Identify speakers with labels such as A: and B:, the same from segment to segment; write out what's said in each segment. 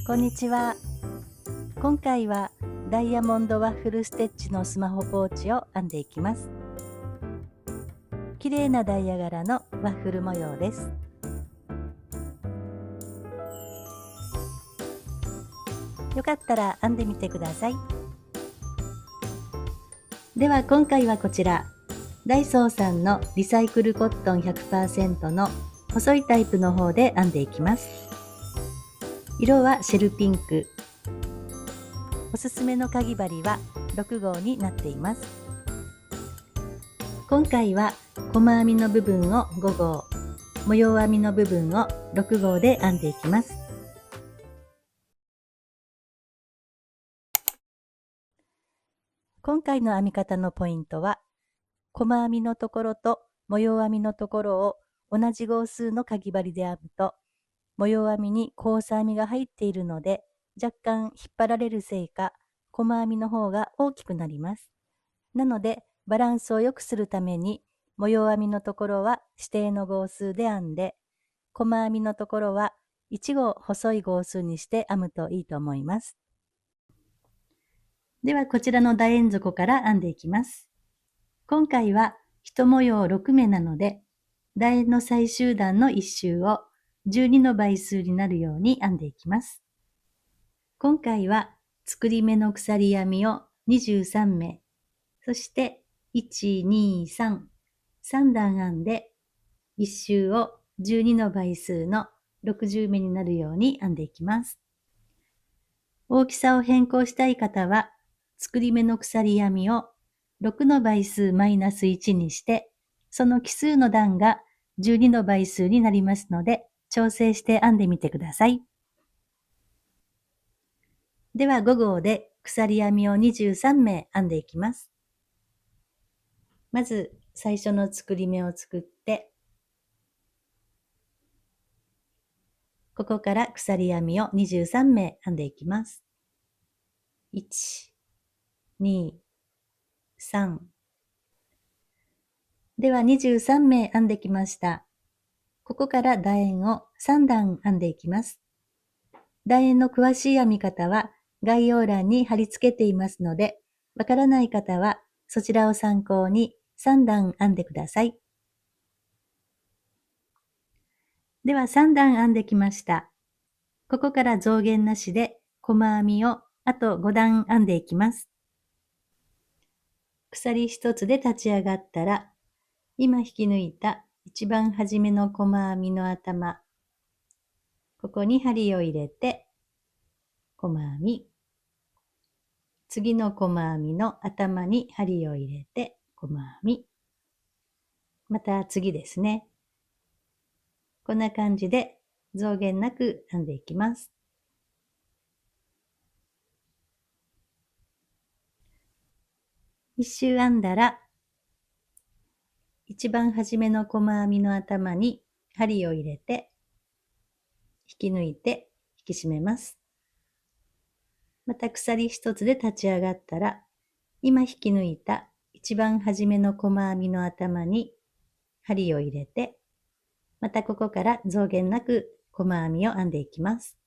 A: こんにちは。今回はダイヤモンドワッフルステッチのスマホポーチを編んでいきます。綺麗なダイヤ柄のワッフル模様です。よかったら編んでみてください。では今回はこちら、ダイソーさんのリサイクルコットン 100% の細いタイプの方で編んでいきます。色はシェルピンク。おすすめのかぎ針は6号になっています。今回は細編みの部分を5号、模様編みの部分を6号で編んでいきます。今回の編み方のポイントは、細編みのところと模様編みのところを同じ号数のかぎ針で編むと、模様編みに交差編みが入っているので、若干引っ張られるせいか、細編みの方が大きくなります。なので、バランスを良くするために、模様編みのところは指定の号数で編んで、細編みのところは1号細い号数にして編むといいと思います。ではこちらの楕円底から編んでいきます。今回は1模様6目なので、楕円の最終段の1周を12の倍数になるように編んでいきます。今回は作り目の鎖編みを23目、そして1、2、3、3段編んで1周を12の倍数の60目になるように編んでいきます。大きさを変更したい方は、作り目の鎖編みを6の倍数マイナス1にして、その奇数の段が12の倍数になりますので、調整して編んでみてください。では5号で鎖編みを23目編んでいきます。まず最初の作り目を作って、ここから鎖編みを23目編んでいきます。1、2、3。では23目編んできました。ここから楕円を3段編んでいきます。楕円の詳しい編み方は概要欄に貼り付けていますので、わからない方はそちらを参考に3段編んでください。では3段編んできました。ここから増減なしで細編みをあと5段編んでいきます。鎖一つで立ち上がったら、今引き抜いた一番初めの細編みの頭、ここに針を入れて、細編み、次の細編みの頭に針を入れて、細編み、また次ですね。こんな感じで増減なく編んでいきます。一周編んだら、一番初めの細編みの頭に針を入れて、引き抜いて引き締めます。また鎖一つで立ち上がったら、今引き抜いた一番初めの細編みの頭に針を入れて、またここから増減なく細編みを編んでいきます。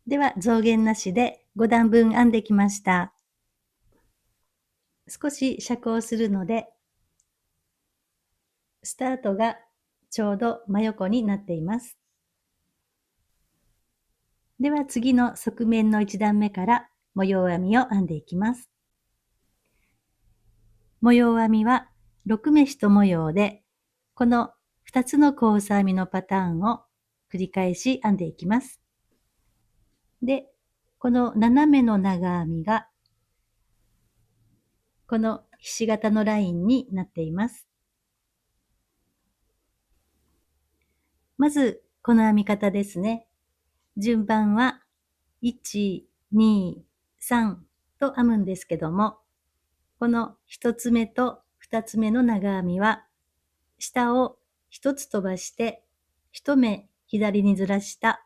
A: では増減なしで5段分編んできました。少し遮光するので、スタートがちょうど真横になっています。では次の側面の1段目から模様編みを編んでいきます。模様編みは6目1模様で、この2つの交差編みのパターンを繰り返し編んでいきます。で、この斜めの長編みが、このひし形のラインになっています。まず、この編み方ですね。順番は、1、2、3と編むんですけども、この1つ目と2つ目の長編みは、下を1つ飛ばして、1目左にずらした、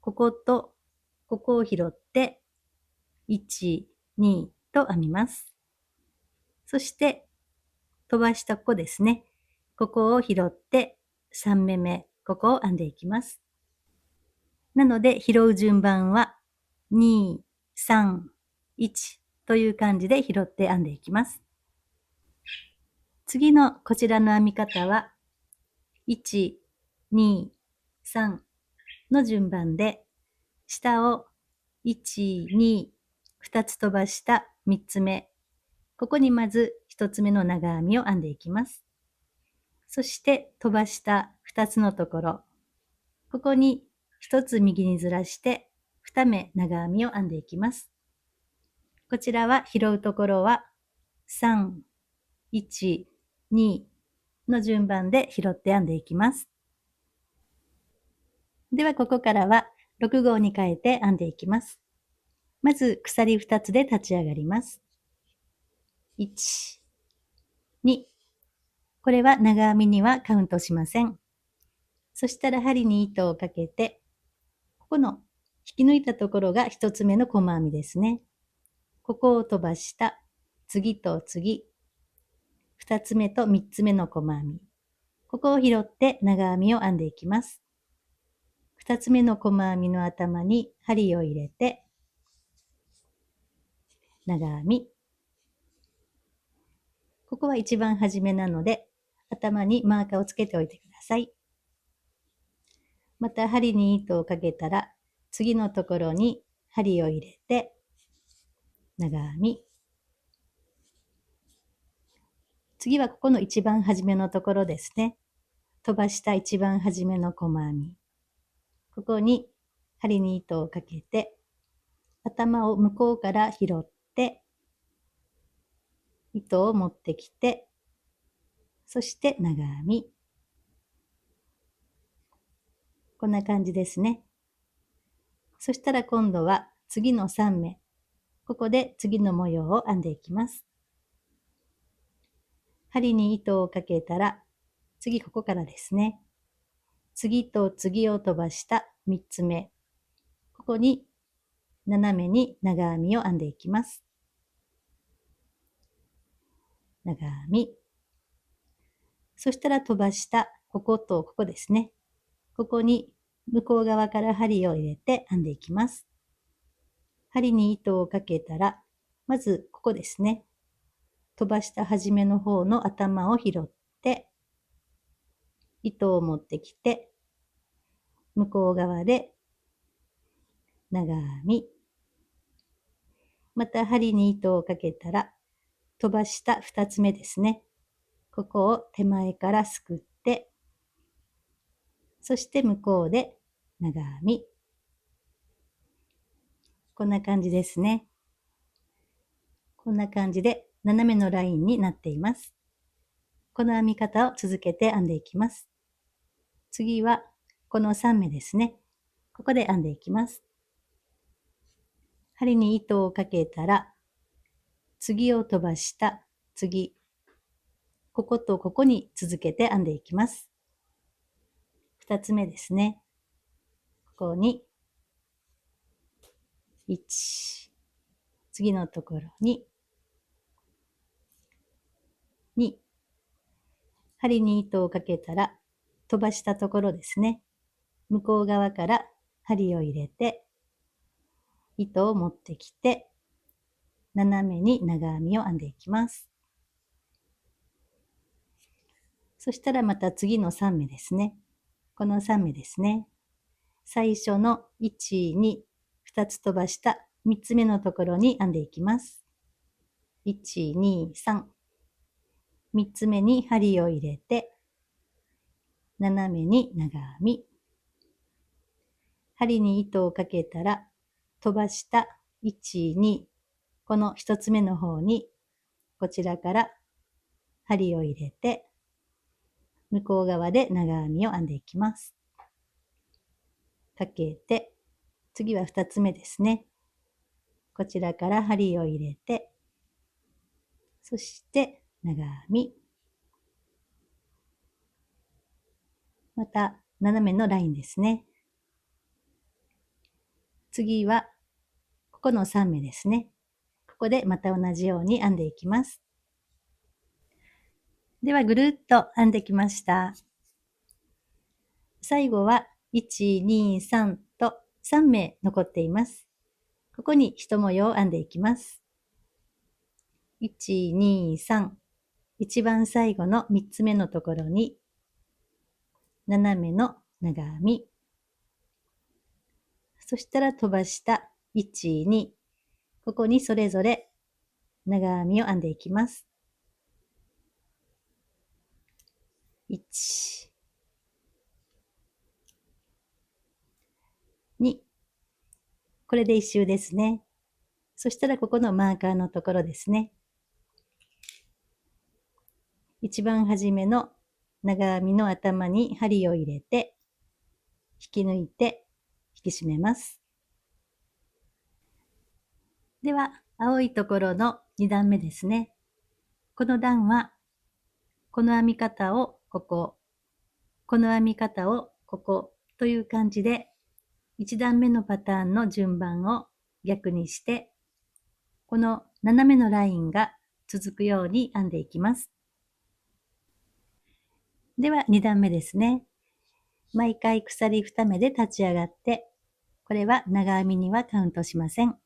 A: こことここを拾って、1、2と編みます。そして、飛ばしたここですね。ここを拾って、3目目、ここを編んでいきます。なので、拾う順番は、2、3、1という感じで拾って編んでいきます。次のこちらの編み方は、1、2、3の順番で、下を1、2、2つ飛ばした3つ目。ここにまず1つ目の長編みを編んでいきます。そして飛ばした2つのところ。ここに1つ右にずらして2目長編みを編んでいきます。こちらは拾うところは3、1、2の順番で拾って編んでいきます。ではここからは6号に変えて編んでいきます。まず鎖2つで立ち上がります。1、2。これは長編みにはカウントしません。そしたら針に糸をかけて、ここの引き抜いたところが1つ目の細編みですね。ここを飛ばした、次と次、2つ目と3つ目の細編み。ここを拾って長編みを編んでいきます。2つ目の細編みの頭に針を入れて、長編み。ここは一番初めなので、頭にマーカーをつけておいてください。また針に糸をかけたら、次のところに針を入れて、長編み。次はここの一番初めのところですね。飛ばした一番初めの細編み。ここに針に糸をかけて、頭を向こうから拾って、糸を持ってきて、そして長編み。こんな感じですね。そしたら今度は次の3目。ここで次の模様を編んでいきます。針に糸をかけたら、次ここからですね。次と次を飛ばした3つ目。ここに斜めに長編みを編んでいきます。長編み。そしたら飛ばしたこことここですね。ここに向こう側から針を入れて編んでいきます。針に糸をかけたら、まずここですね。飛ばした初めの方の頭を拾って、糸を持ってきて、向こう側で長編み。また針に糸をかけたら、飛ばした2つ目ですね。ここを手前からすくって、そして向こうで長編み。こんな感じですね。こんな感じで斜めのラインになっています。この編み方を続けて編んでいきます。次はこの3目ですね。ここで編んでいきます。針に糸をかけたら、次を飛ばした次、こことここに続けて編んでいきます。2つ目ですね。ここに1、次のところに2、針に糸をかけたら飛ばしたところですね。向こう側から針を入れて、糸を持ってきて、斜めに長編みを編んでいきます。そしたらまた次の3目ですね。この3目ですね。最初の1、2、2つ飛ばした3つ目のところに編んでいきます。1、2、3。3つ目に針を入れて、斜めに長編み。針に糸をかけたら、飛ばした1、2、この1つ目の方に、こちらから針を入れて、向こう側で長編みを編んでいきます。かけて、次は2つ目ですね。こちらから針を入れて、そして長編み。また、斜めのラインですね。次は、ここの3目ですね。ここでまた同じように編んでいきます。では、ぐるっと編んできました。最後は1、2、3と3目残っています。ここに一模様を編んでいきます。1、2、3。一番最後の3つ目のところに、斜めの長編み。そしたら飛ばした1、2。ここにそれぞれ長編みを編んでいきます。1、2。これで一周ですね。そしたらここのマーカーのところですね。一番初めの長編みの頭に針を入れて、引き抜いて引き締めます。では、青いところの2段目ですね。この段は、この編み方をここ、この編み方をここという感じで、1段目のパターンの順番を逆にして、この斜めのラインが続くように編んでいきます。では2段目ですね。毎回鎖2目で立ち上がって、これは長編みにはカウントしません。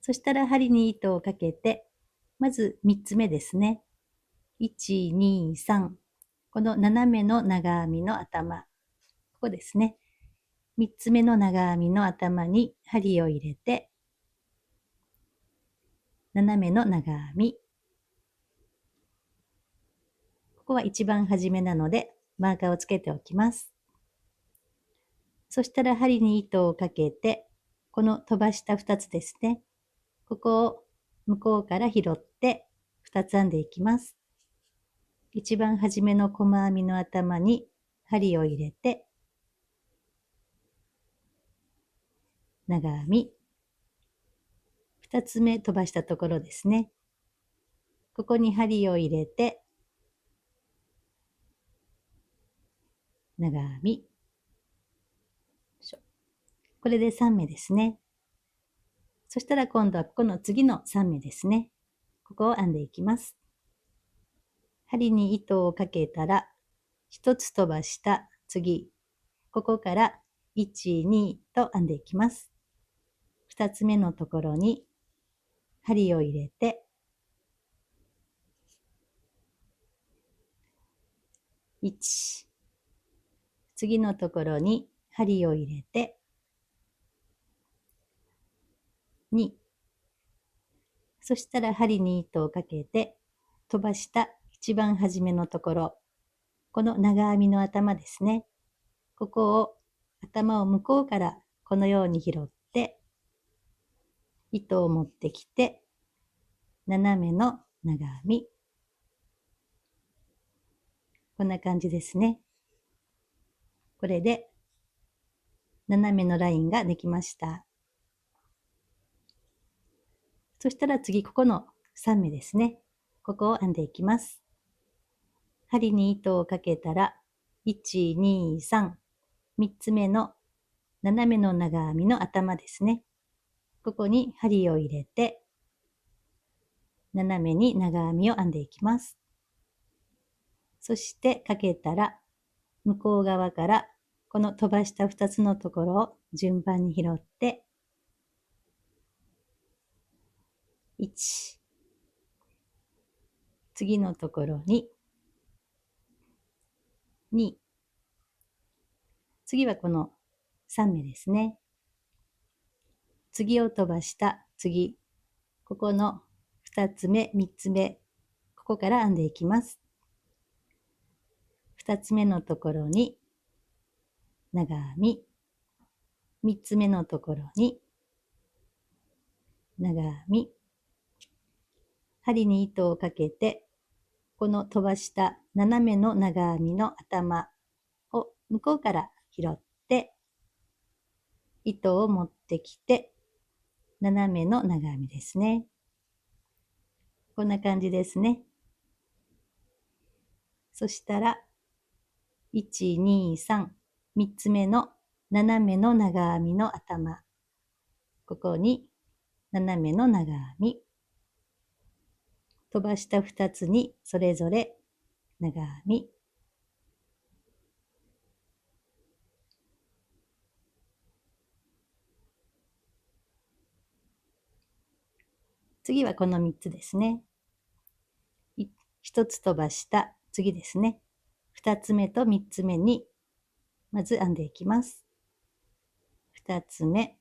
A: そしたら針に糸をかけて、まず3つ目ですね。1、2、3。この斜めの長編みの頭。ここですね。3つ目の長編みの頭に針を入れて、斜めの長編み。ここは一番初めなので、マーカーをつけておきます。そしたら針に糸をかけて、この飛ばした2つですね。ここを向こうから拾って2つ編んでいきます。一番初めの細編みの頭に針を入れて、長編み。2つ目飛ばしたところですね。ここに針を入れて、長編み。これで3目ですね。そしたら今度はこの次の3目ですね。ここを編んでいきます。針に糸をかけたら、1つ飛ばした次、ここから1、2と編んでいきます。2つ目のところに針を入れて、1、次のところに針を入れて、2、そしたら針に糸をかけて、飛ばした一番初めのところ、この長編みの頭ですね。ここを頭を向こうからこのように拾って、糸を持ってきて、斜めの長編み。こんな感じですね。これで斜めのラインができました。そしたら次、ここの3目ですね。ここを編んでいきます。針に糸をかけたら、1、2、3、3つ目の斜めの長編みの頭ですね。ここに針を入れて、斜めに長編みを編んでいきます。そしてかけたら、向こう側からこの飛ばした2つのところを順番に拾って、1、次のところに、2、次はこの3目ですね。次を飛ばした次、ここの2つ目、3つ目、ここから編んでいきます。2つ目のところに長編み、3つ目のところに長編み、針に糸をかけて、この飛ばした斜めの長編みの頭を向こうから拾って、糸を持ってきて、斜めの長編みですね。こんな感じですね。そしたら、1、2、3、3つ目の斜めの長編みの頭。ここに斜めの長編み。飛ばした2つにそれぞれ長編み。次はこの3つですね。1つ飛ばした次ですね。2つ目と3つ目にまず編んでいきます。2つ目、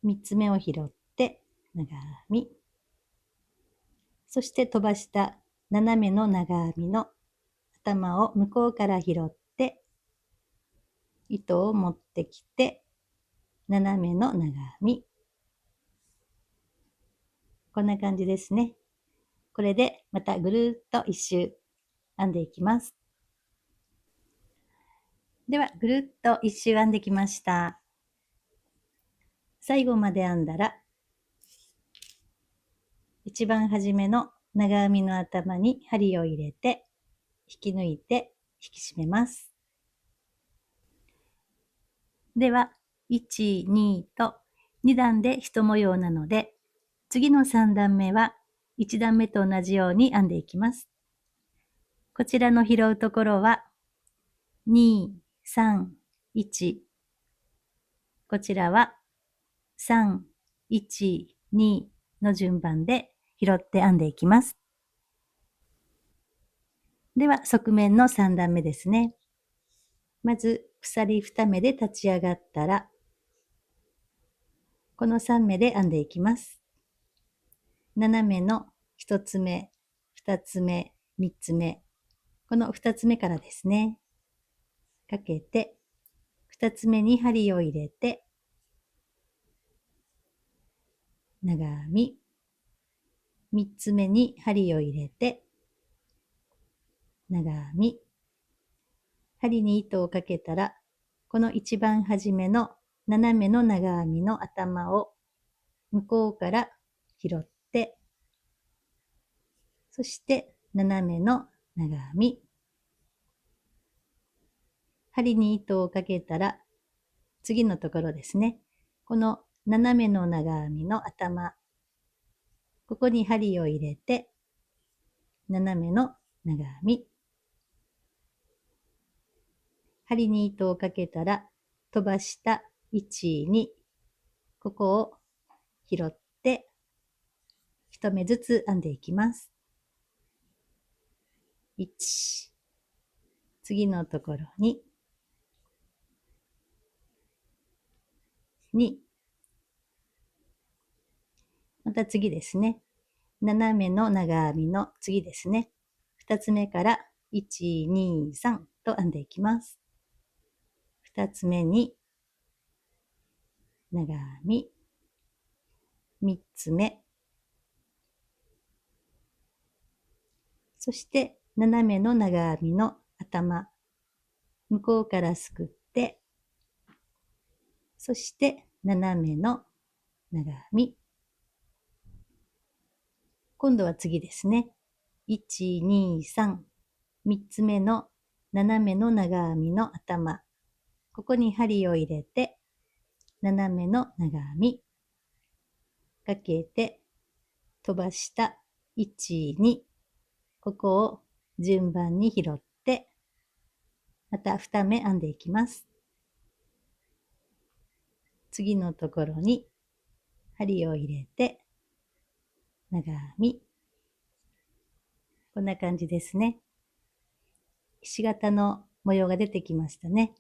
A: 3つ目を拾って長編み、そして飛ばした斜めの長編みの頭を向こうから拾って糸を持ってきて斜めの長編み、こんな感じですね。これでまたぐるっと一周編んでいきます。ではぐるっと一周編んできました。最後まで編んだら一番初めの長編みの頭に針を入れて引き抜いて引き締めます。では1、2と2段で一模様なので、次の3段目は1段目と同じように編んでいきます。こちらの拾うところは2、3、1。こちらは3、1、2の順番で拾って編んでいきます。では側面の3段目ですね。まず鎖2目で立ち上がったら、この3目で編んでいきます。斜めの1つ目、2つ目、3つ目、この2つ目からですね。かけて、2つ目に針を入れて、長編み、3つ目に針を入れて、長編み、針に糸をかけたら、この一番初めの斜めの長編みの頭を向こうから拾って、そして斜めの長編み、針に糸をかけたら、次のところですね。この斜めの長編みの頭、ここに針を入れて、斜めの長編み、針に糸をかけたら、飛ばした1、2、ここを拾って、一目ずつ編んでいきます。1、次のところに、2、また次ですね。斜めの長編みの次ですね。2つ目から1、2、3と編んでいきます。2つ目に長編み、3つ目、そして斜めの長編みの頭、向こうからすくって、そして斜めの長編み、今度は次ですね。1、2、3、3つ目の斜めの長編みの頭、ここに針を入れて、斜めの長編み、かけて、飛ばした1、2、ここを順番に拾って、また2目編んでいきます。次のところに針を入れて、長編み、こんな感じですね。ひし形の模様が出てきましたね。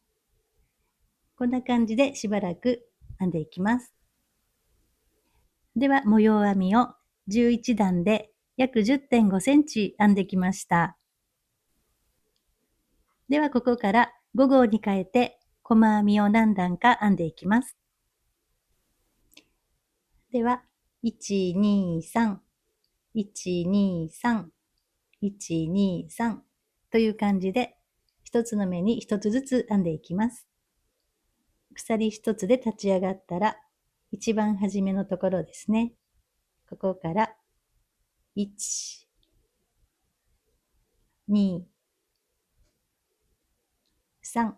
A: こんな感じでしばらく編んでいきます。では模様編みを11段で約 10.5 センチ編んできました。ではここから5号に変えて細編みを何段か編んでいきます。では1、2、3、1、2、3、1、2、3という感じで一つの目に一つずつ編んでいきます。鎖一つで立ち上がったら一番初めのところですね。ここから1、2、3、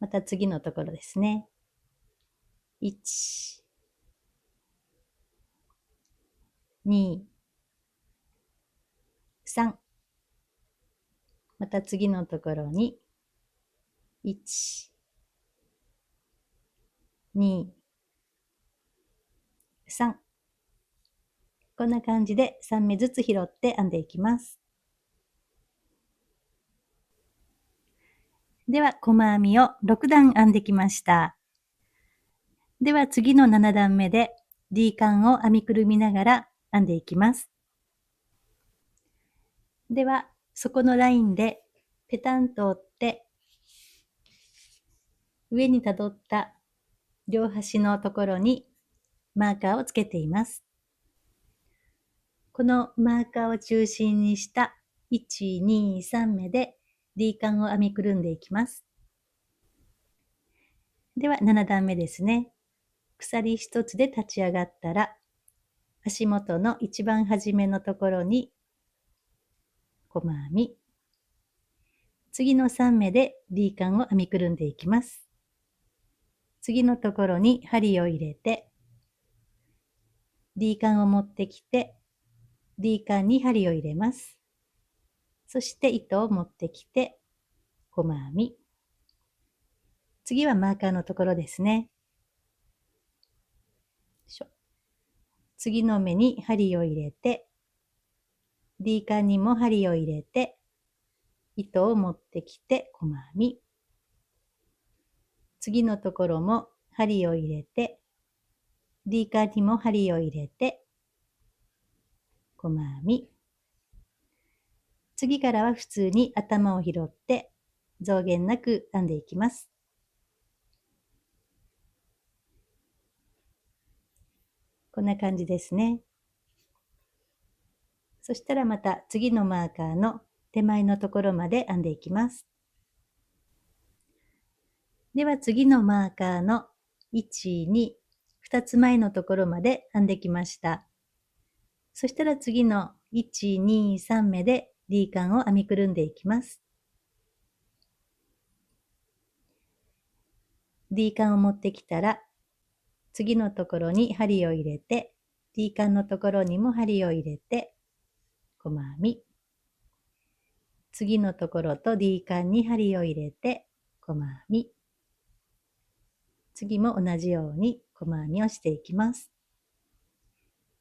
A: また次のところですね。1、2、3、また次のところに1、2、3こんな感じで3目ずつ拾って編んでいきます。では、細編みを6段編んできました。では次の7段目で D カンを編みくるみながら編んでいきます。では、そこのラインでペタンと折って上にたどった両端のところにマーカーをつけています。このマーカーを中心にした1、2、3目で D カンを編みくるんでいきます。では7段目ですね。鎖一つで立ち上がったら足元の一番初めのところに細編み、次の3目で D カンを編みくるんでいきます。次のところに針を入れて D カンを持ってきて D カンに針を入れます。そして糸を持ってきて細編み、次はマーカーのところですね。次の目に針を入れて D カンにも針を入れて糸を持ってきて細編み、次のところも針を入れて D カンにも針を入れて細編み、次からは普通に頭を拾って増減なく編んでいきます。こんな感じですね。そしたらまた次のマーカーの手前のところまで編んでいきます。では次のマーカーの1、2、2つ前のところまで編んできました。そしたら次の1、2、3目で D カンを編みくるんでいきます。D カンを持ってきたら次のところに針を入れて D カンのところにも針を入れて細編み、次のところと D カンに針を入れて細編み、次も同じように細編みをしていきます。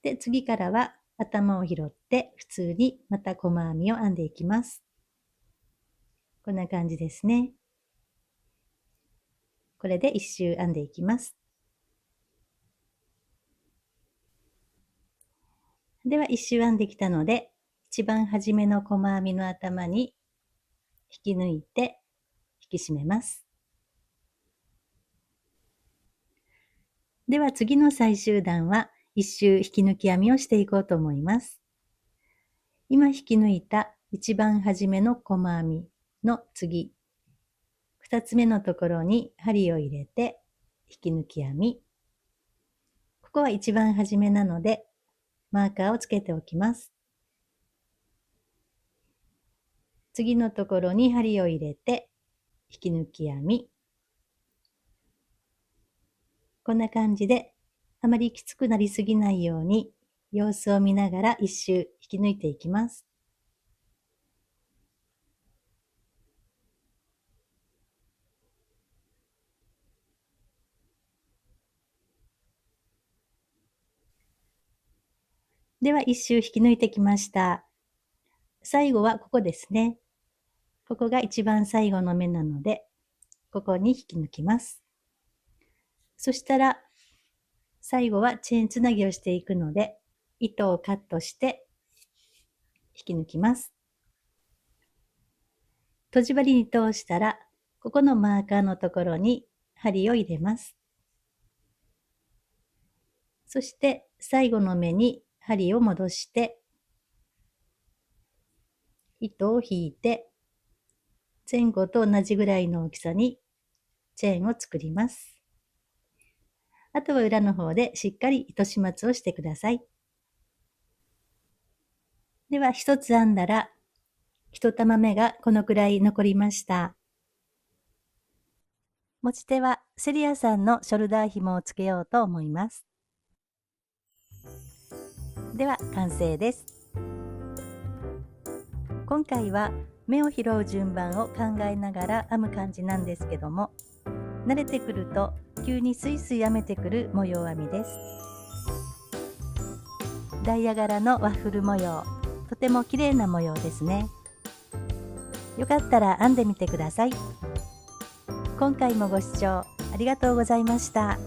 A: で、次からは頭を拾って普通にまた細編みを編んでいきます。こんな感じですね。これで一周編んでいきます。では一周編んできたので、一番初めの細編みの頭に引き抜いて引き締めます。では次の最終段は一周引き抜き編みをしていこうと思います。今引き抜いた一番初めの細編みの次、二つ目のところに針を入れて引き抜き編み。ここは一番初めなのでマーカーをつけておきます。次のところに針を入れて引き抜き編み。こんな感じであまりきつくなりすぎないように様子を見ながら一周引き抜いていきます。では一周引き抜いてきました。最後はここですね。ここが一番最後の目なので、ここに引き抜きます。そしたら、最後はチェーンつなぎをしていくので、糸をカットして引き抜きます。とじ針に通したら、ここのマーカーのところに針を入れます。そして最後の目に針を戻して、糸を引いて、前後と同じぐらいの大きさにチェーンを作ります。あとは裏の方でしっかり糸始末をしてください。では一つ編んだら、一玉目がこのくらい残りました。持ち手はセリアさんのショルダー紐をつけようと思います。では完成です。今回は目を拾う順番を考えながら編む感じなんですけども、慣れてくると急にスイスイ編めてくる模様編みです。ダイヤ柄のワッフル模様、とても綺麗な模様ですね。よかったら編んでみてください。今回もご視聴ありがとうございました。